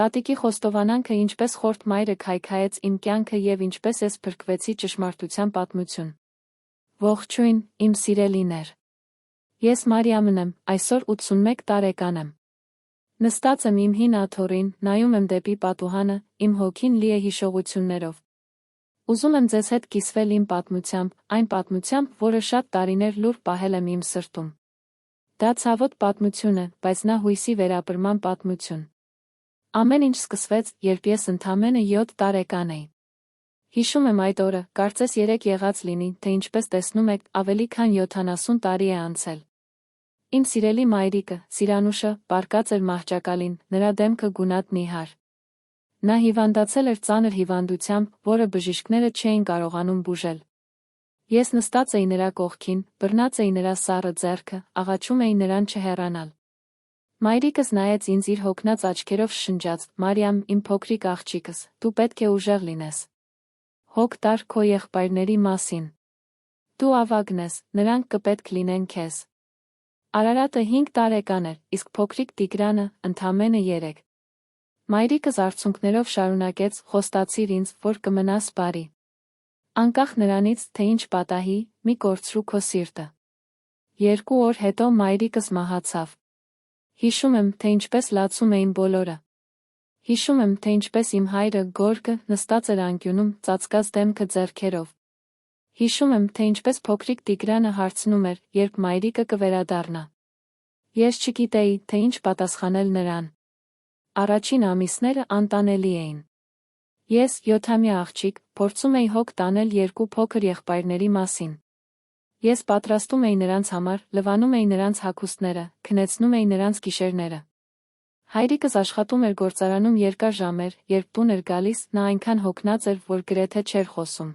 Տատիկի խոստովանանքը ինչպես խորթ մայրը քայքայեց իմ կյանքը և ինչպես ես փրկվեցի ճշմարտության պատմություն։ Ողջույն, իմ սիրելիներ։ Ես Մարիամն եմ, այսօր 81 տարեկան եմ։ Նստած եմ իմ հին աթոռին, նայում եմ դեպի պատուհանը, իմ հոգին լի է հիշողություններով։ Ուզում եմ ձեզ հետ կիսվել իմ պատմությամբ, այն պատմությամբ, որը շատ տարիներ լուռ պահել եմ իմ սրտում։ Դա ցավոտ պատմություն է, բայց նա հույսի վերապրման պատմություն։ Ամեն ինչ սկսվեց, երբ ես ընդամենը 7 տարեկան էի։ Հիշում եմ այդ օրը, կարծես երեկ եղած լինի, թե ինչպես տեսնում եք, ավելի քան 70 տարի է անցել։ Իմ սիրելի մայրիկը, Սիրանուշը, պառկած էր մահճակալին, նրա դեմքը գունատ նիհար։ Նա հիվանդացել էր ծանր հիվանդությամբ, որը բժիշկները չէին կարողանում բուժել։ Ես նստած էի նրա կողքին, բռնած էի նրա սառը ձեռքը, աղաչում էի նրան չհեռանալ։ Մայրիկս նայեց ինձ իր հոգնած աչքերով շշնջաց. «Մարիամ, իմ փոքրիկ աղջիկս, դու պետք է ուժեղ լինես։ Հոգ տար քո եղբայրների մասին։ Դու ավագն ես, նրանք կպետք լինեն քեզ»։ Արարատը 5 տարեկան էր, իսկ փոքրիկ Տիգրանը ընդամենը 3։ Մայրիկս արցունքներով շարունակեց. «Խոստացիր ինձ, որ կմնաս բարի։ Անկախ նրանից, թե ինչ պատահի, մի կորցրու քո սիրտը»։ 2 օր հետո մայրիկս մահացավ։ Հիշում եմ, թե ինչպես լացում էին բոլորը։ Հիշում եմ, թե ինչպես իմ հայրը, Գորգը, նստած էր անկյունում, ծածկած դեմքը ձեռքերով։ Հիշում եմ, թե ինչպես փոքրիկ Տիգրանը հարցնում էր, երբ մայրիկը կվերադառնա։ Ես չգիտեի, թե ինչ պատասխանել նրան։ Առաջին ամիսները անտանելի էին։ Ես, 7-ամյա աղջիկ, փորձում էի հոգ տանել 2 փոքր եղբայրների մասին։ Ես պատրաստում էի նրանց համար, լվանում էի նրանց հագուստները, քնեցնում էի նրանց գիշերները։ Հայրիկս աշխատում էր գործարանում երկար ժամեր, երբ տուն էր գալիս, նա այնքան հոգնած էր, որ գրեթե չէր խոսում։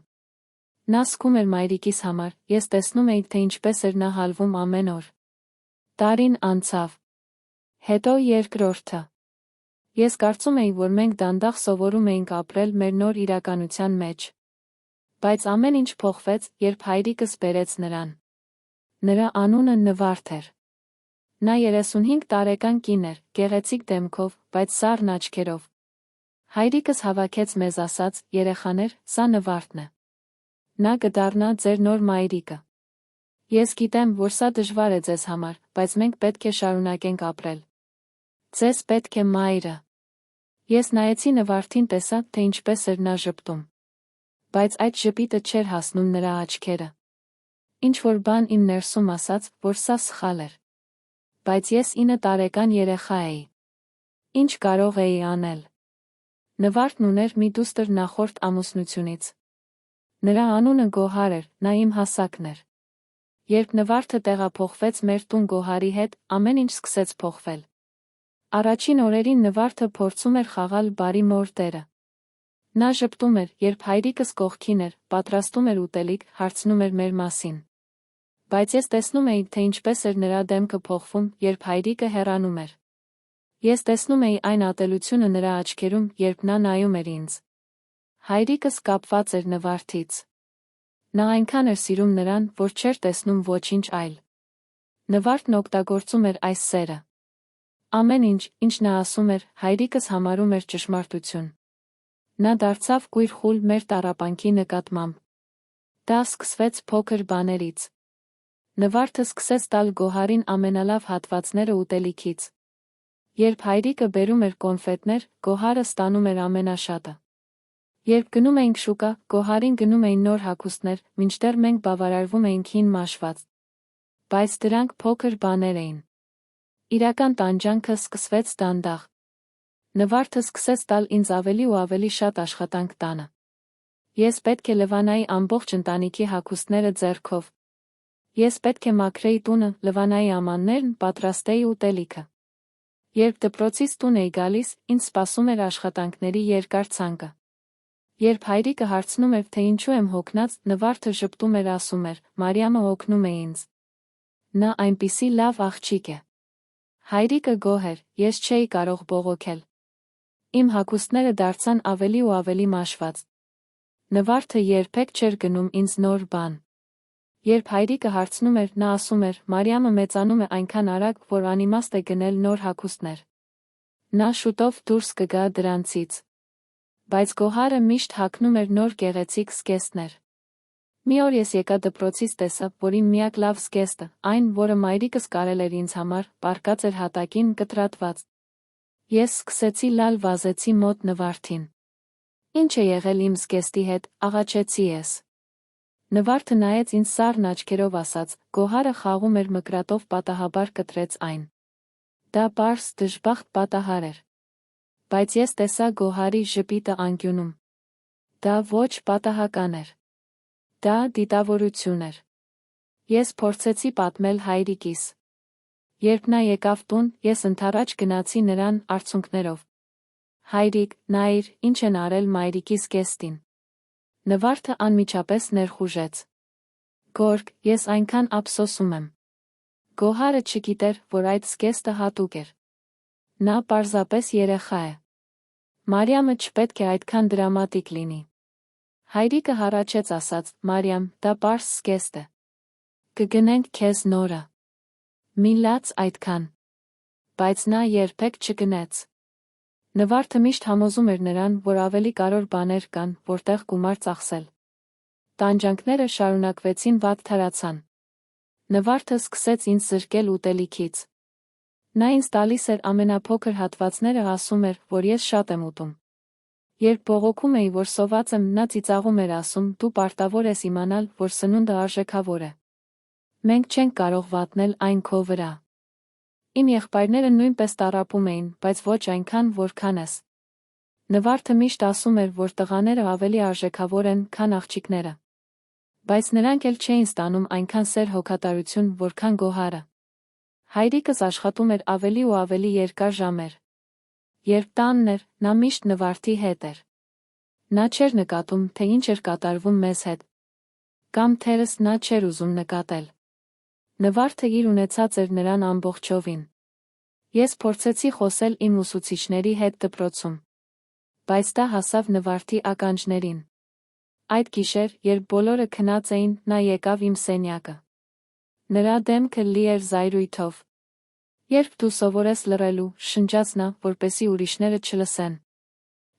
Նա սգում էր մայրիկիս համար, ես տեսնում էի, թե ինչպես էր նա հալվում ամեն օր։ Տարին անցավ։ Հետո երկրորդը։ Ես կարծում էի, որ մենք դանդաղ սովորում էինք ապրել մեր նոր իրականության մեջ։ Բայց ամեն ինչ փոխվեց, երբ հայրիկս բերեց նրան։ Նրա անունը Նվարդ էր։ Նա 35 տարեկան կին էր, գեղեցիկ դեմքով, բայց սառն աչքերով։ Հայրիկս հավաքեց մեզ ասաց. «Երեխաներ, սա Նվարդն է։ Նա կդառնա ձեր նոր մայրիկը։ Ես գիտեմ, որ սա դժվար է ձեզ համար, բայց մենք պետք է շարունակենք ապրել։ Ձեզ պետք է մայրը»։ Ես նայեցի Նվարդին, տեսա, թե ինչպես էր նա ժպտում։ Բայց այդ ժպիտը չէր հասնում նրա աչքերը։ Ինչ-որ բան իմ ներսում ասաց, որ սա սխալ էր։ Բայց ես 9 տարեկան երեխա էի։ Ինչ կարող էի անել։ Նվարդն ուներ մի դուստր նախորդ ամուսնությունից։ Նրա անունը Գոհար էր, նա իմ հասակն էր։ Երբ Նվարդը տեղափոխվեց մեր տուն Գոհարի հետ, ամեն ինչ սկսեց փոխվել։ Առաջին օրերին Նվարդը փորձում էր խաղալ բարի մոր դերը։ Նա ժպտում էր, երբ հայրիկս կողքին էր, պատրաստում էր ուտելիք, հարցնում էր մեր մասին։ Բայց ես տեսնում էի, թե ինչպես էր նրա դեմքը փոխվում, երբ հայրիկը հեռանում էր։ Ես տեսնում էի այն ատելությունը նրա աչքերում, երբ նա նայում էր ինձ։ Հայրիկս կապված էր Նվարդից։ Նա այնքան էր սիրում նրան, որ չէր տեսնում ոչինչ այլ։ Նվարդն օգտագործում էր այս սերը։ Ամեն ինչ, ինչ նա ասում էր, հայրիկս համարում էր ճշմարտություն։ Նա դարձավ կույր խուլ մեր տառապանքի նկատմամբ։ Դա սկսվեց փոքր բաներից։ Նվարդը սկսեց տալ Գոհարին ամենալավ հատվածները ուտելիքից։ Երբ հայրիկը բերում էր կոնֆետներ, Գոհարը ստանում էր ամենաշատը։ Երբ գնում էինք շուկա, Գոհարին գնում էին նոր հագուստներ, մինչդեռ մենք բավարարվում էինք հին մաշված։ Բայց դրանք փոքր բաներ էին։ Իրական տանջանքը սկսվեց դանդաղ։ Նվարդը սկսեց տալ ինձ ավելի ու ավելի շատ աշխատանք տանը։ Ես պետք է լվանայի ամբողջ ընտանիքի հագուստները ձեռքով։ Ես պետք է մաքրեի տունը, լվանայի ամաններն, պատրաստեի ուտելիքը։ Երբ դպրոցից տուն էի գալիս, ինձ սպասում էր աշխատանքների երկար ցանկը։ Երբ հայրիկը հարցնում էր, թե ինչու եմ հոգնած, Նվարդը ժպտում էր, ասում էր. «Մարիամը օգնում է ինձ։ Նա այնպիսի լավ աղջիկ է»։ Հայրիկը գոհ էր, ես չէի կարող բողոքել։ Իմ հագուստները դարձան ավելի ու ավելի մաշված։ Նվարդը երբեք չէր գնում ինձ նոր բան։ Երբ հայրիկը հարցնում էր, նա ասում էր. «Մարիամը մեծանում է այնքան արագ, որ անիմաստ է գնել նոր հագուստներ»։ Նա շուտով դուրս կգա դրանցից։ Բայց Գոհարը միշտ հագնում էր նոր գեղեցիկ զգեստներ։ Մի օր ես եկա դպրոցից տեսա, որ իմ միակ լավ զգեստը, այն, որը մայրիկս կարել էր ինձ համար, պառկած էր հատակին կտրատված։ Ես սկսեցի լալ վազեցի մոտ Նվարդին։ Ինչ է եղել իմ զգեստի հետ, աղաչեցի ես։ Նվարդը նայեց ինձ սառն աչքերով ասաց, Գոհարը խաղում էր մկրատով պատահաբար կտրեց այն։ Դա պարզ, դժբախտ պատահար էր։ Բայց ես տեսա Գոհարի ժպիտը անկյունում։ Դա ոչ պատահական էր։ Դա դիտավորություն էր։ Ես փորձեցի պատմել հայրիկիս։ Երբ նա եկավ տուն, ես ընդառաջ գնացի նրան արցունքներով։ Հայրիկ, նայիր, ինչ են արել մայրիկիս զգեստին։ Նվարդը անմիջապես ներխուժեց։ Գորգ, ես այնքան ափսոսում եմ։ Գոհարը չգիտեր, որ այդ զգեստը հատուկ էր։ Նա պարզապես երեխա է։ Մարիամը չպետք է այդքան դրամատիկ լինի։ Հայրիկը հառաչեց ասաց, Մարիամ, դա պարզ զգեստ է։ Կգնենք քեզ նորը։ Մի լաց այդքան։ Բայց նա երբեք չգնեց։ Նվարդը միշտ համոզում էր նրան, որ ավելի կարևոր բաներ կան, որտեղ գումար ծախսել։ Տանջանքները շարունակվեցին վատթարացան։ Նվարդը սկսեց ինձ զրկել ուտելիքից։ Նա ինձ տալիս էր ամենափոքր հատվածները, ասում էր, որ ես շատ եմ ուտում։ Երբ բողոքում էի, որ սոված եմ, նա ծիծաղում էր ասում, դու պարտավոր ես իմանալ, որ սնունդը արժեքավոր է։ Մենք չենք կարող վատնել այն քո վրա։ Իմ եղբայրները նույնպես տառապում էին, բայց ոչ այնքան, որքան ես։ Նվարդը միշտ ասում էր, որ տղաները ավելի արժեքավոր են, քան աղջիկները։ Բայց նրանք էլ չէին ստանում այնքան սեր հոգատարություն, որքան Գոհարը։ Հայրիկս աշխատում էր ավելի ու ավելի երկար ժամեր։ Երբ տանն էր, նա միշտ Նվարդի հետ էր։ Նա չէր նկատում, թե ինչ էր կատարվում մեզ հետ։ Կամ թերս նա չէր ուզում նկատել։ Նվարդը իր ունեցած էր նրան ամբողջովին։ Ես փորձեցի խոսել իմ ուսուցիչների հետ դպրոցում։ Բայց դա հասավ Նվարդի ականջներին։ Այդ գիշեր, երբ բոլորը քնած էին, նա եկավ իմ սենյակը։ Նրա դեմքը լի էր զայրույթով։ Երբ դու սովորես լռելու, շնջաց նա, որպեսզի ուրիշները չլսեն։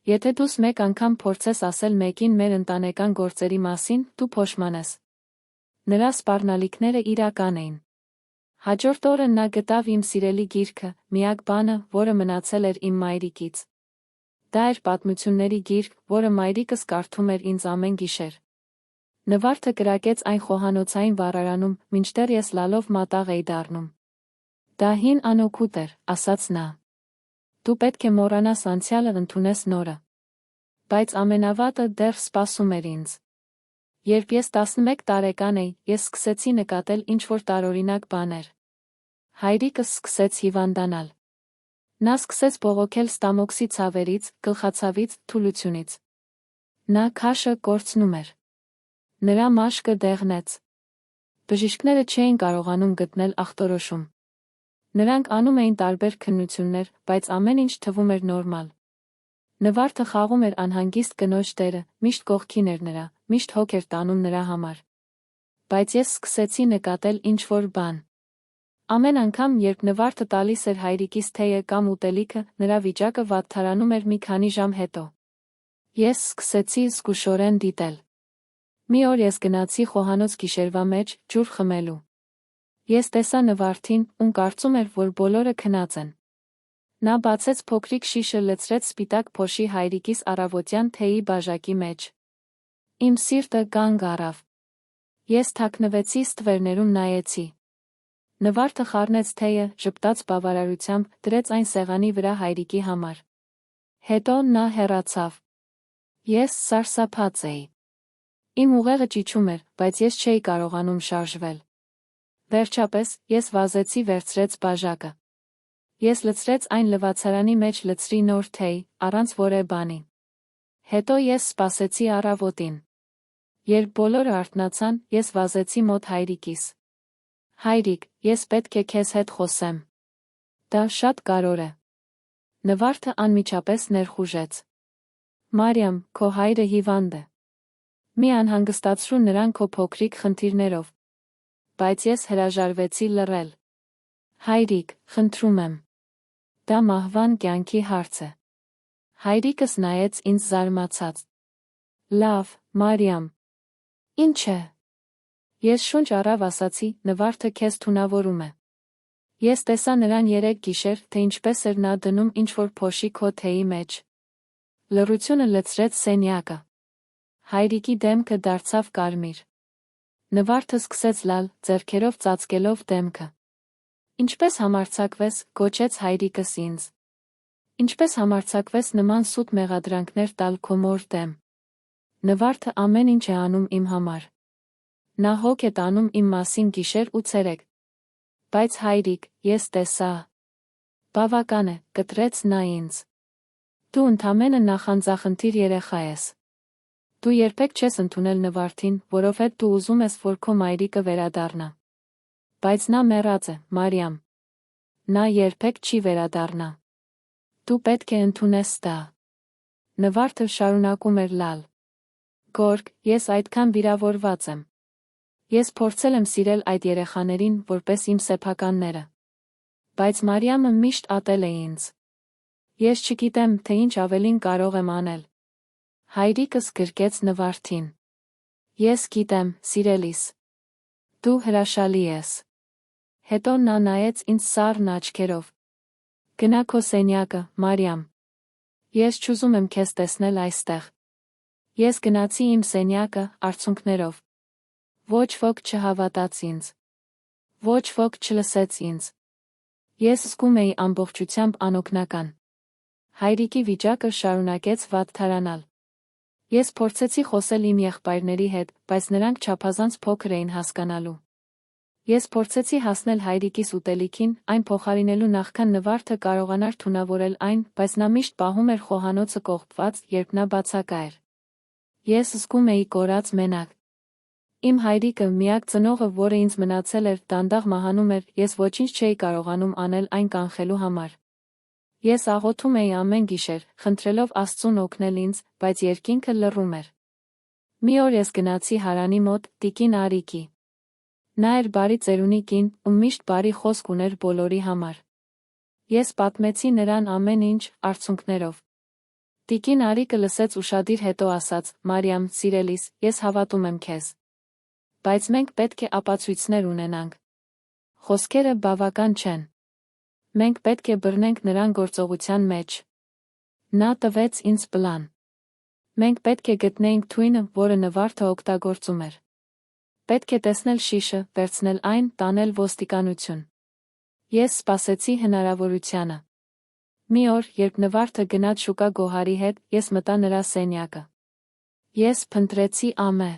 Եթե դուս մեկ անգամ փորձես ասել մեկին մեր ընտանեկան գործերի մասին, դու փոշմանես։ Նրա սպառնալիքները իրական էին։ Հաջորդ օրը նա գտավ իմ սիրելի գիրքը, միակ բանը, որը մնացել էր իմ մայրիկից։ Դա էր պատմությունների գիրք, որը մայրիկս կարդում էր ինձ ամեն գիշեր։ Նվարդը կրակեց այն խոհանոցային վառարանում, մինչդեռ ես լալով մատաղ էի դառնում։ Դա հին անօգուտ էր, ասաց նա։ Դու պետք է մոռանաս անցյալը, ընդունես նորը։ Բայց ամենավատը դեռ սպասում էր ինձ։ Երբ ես 11 տարեկան էի, ես սկսեցի նկատել ինչ-որ տարօրինակ բաներ։ Հայրիկս սկսեց հիվանդանալ։ Նա սկսեց բողոքել ստամոքսի ցավերից, գլխացավից, թուլությունից։ Նա քաշը կորցնում էր։ Նրա մաշկը դեղնեց։ Բժիշկները չէին կարողանում գտնել ախտորոշում։ Նրանք անում էին տարբեր քննություններ, բայց ամեն ինչ թվում էր նորմալ։ Նվարդը խաղում էր անհանգիստ կնոջ դերը, միշտ կողքին էր նրա, միշտ հոգ էր տանում նրա համար։ Բայց ես սկսեցի նկատել ինչ-որ բան։ Ամեն անգամ, երբ Նվարդը տալիս էր հայրիկիս թեյը կամ ուտելիքը, նրա վիճակը վատթարանում էր մի քանի ժամ հետո։ Ես սկսեցի զգուշորեն դիտել։ Մի օր ես գնացի խոհանոց գիշերվա մեջ, ջուր խմելու։ Ես տեսա Նվարդին, ում կարծում էր, որ բոլորը քնած են։ Նա բացեց փոքրիկ շիշը, լցրեց սպիտակ փոշի հայրիկիս առավոտյան թեյի բաժակի մեջ։ Իմ սիրտը կանգ առավ։ Ես թաքնվեցի ստվերներում նայեցի։ Նվարդը խառնեց թեյը, ժպտաց բավարարությամբ, դրեց այն սեղանի վրա հայրիկի համար։ Հետո նա հեռացավ։ Ես սարսափած էի։ Իմ ուղեղը ճիչում էր, բայց ես չէի կարողանում շարժվել։ Վերջապես, ես վազեցի վերցրեց բաժակը։ Ես լցրեց այն լվացարանի մեջ լցրի նոր թեյ, առանց որևէ բանի։ Հետո ես սպասեցի առավոտին։ Երբ բոլորը արթնացան, ես վազեցի մոտ հայրիկիս։ Հայրիկ, ես պետք է քեզ հետ խոսեմ։ Դա շատ կարևոր է։ Նվարդը անմիջապես ներխուժեց։ Մարիամ, քո հայրը հիվանդ է։ Մի անհանգստացրու նրան քո փոքրիկ խնդիրներով։ Բայց ես հրաժարվեցի լռել։ Հայրիկ, խնդրում եմ։ Դա մահվան կյանքի հարց է։ Հայրիկս նայեց ինձ զարմացած։ Լավ, Մարիամ։ Ինչ է։ Ես շունչ առավ ասացի, նվարդը քեզ թունավորում է։ Ես տեսա նրան երեկ գիշեր, թե ինչպես էր նա դնում ինչ-որ փոշի քո թեյի մեջ։ Լռությունը լցրեց սենյակը։ Հայրիկի դեմքը դարձավ կարմիր։ Նվարդը սկսեց լալ, ձեռքերով ծածկելով դեմքը։ Ինչպես համարձակվես, գոչեց հայրիկս ինձ։ Ինչպես համարձակվես նման սուտ մեղադրանքներ տալ քո մոր դեմ։ Նվարդը ամեն ինչ է անում իմ համար։ Նա հոգ է տանում իմ մասին գիշեր ու ցերեկ։ Բայց հայրիկ, ես տեսա։ Բավական է, կտրեց նա ինձ։ Դու ընդամենը նախանձախնդիր երեխա ես։ Դու երբեք չես ընդունել Նվարդին, որովհետև դու ուզում ես, որ քո մայրիկը վերադառնա։ Բայց նա մեռած է, Մարիամ։ Նա երբեք չի վերադառնա։ Դու պետք է ընդունես դա։ Նվարդը շարունակում էր լալ։ Գորգ, ես այդքան վիրավորված եմ։ Ես փորձել եմ սիրել այդ երեխաներին, որպես իմ սեփականները։ Բայց Մարիամը միշտ ատել է ինձ։ Ես չգիտեմ, թե ինչ ավելին կարող եմ անել։ Հայրիկս գրկեց Նվարդին։ Ես գիտեմ, սիրելիս։ Դու հրաշալի ես։ Հետո նա նայեց ինձ սառն աչքերով։ Գնա քո սենյակը, Մարիամ։ Ես չուզում եմ քեզ տեսնել այստեղ։ Ես գնացի իմ սենյակը, արցունքներով։ Ոչ ոք չհավատաց ինձ։ Ոչ ոք չլսեց ինձ։ Ես զգում էի ամբողջությամբ անօգնական։ Հայրիկի վիճակը շարունակեց վատթարանալ։ Ես փորձեցի խոսել իմ եղբայրների հետ, բայց նրանք չափազանց փոքր էին հասկանալու։ Ես փորձեցի հասնել հայրիկիս ուտելիքին, այն փոխարինելու նախքան Նվարդը կարողանար թունավորել այն, բայց նա միշտ պահում էր խոհանոցը կողպված, երբ նա բացակա էր։ Ես զգում էի կորած մենակ։ Իմ հայրիկը, միակ ծնողը, որը ինձ մնացել էր, դանդաղ մահանում էր, ես ոչինչ չէի կարողանում անել այն կանխելու համար։ Ես աղոթում էի ամեն գիշեր, խնդրելով Աստծուն օգնել ինձ, բայց երկինքը լռում էր։ Մի օր ես գնացի Հարանի մոտ, տիկին Արիկի։ Նա էր բարի ծերունի կին, ու միշտ բարի խոսք ուներ բոլորի համար։ Ես պատմեցի նրան ամեն ինչ, արցունքներով։ Տիկին Արիկը լսեց ուշադիր, հետո ասաց. Մարիամ, սիրելիս, ես հավատում եմ քեզ։ Բայց մենք պետք է ապացույցներ ունենանք։ Խոսքերը բավական չեն։ Մենք պետք է բռնենք նրան գործողության մեջ։ Նա տվեց ինձ պլան։ Մենք պետք է գտնեինք թույնը, որը Նվարդը օգտագործում էր։ Պետք է տեսնել շիշը, վերցնել այն, տանել ոստիկանություն։ Ես սպասեցի հնարավորությանը։ Մի օր, երբ Նվարդը գնաց շուկա Գոհարի հետ, ես մտա նրա սենյակը։ Ես փնտրեցի ամե։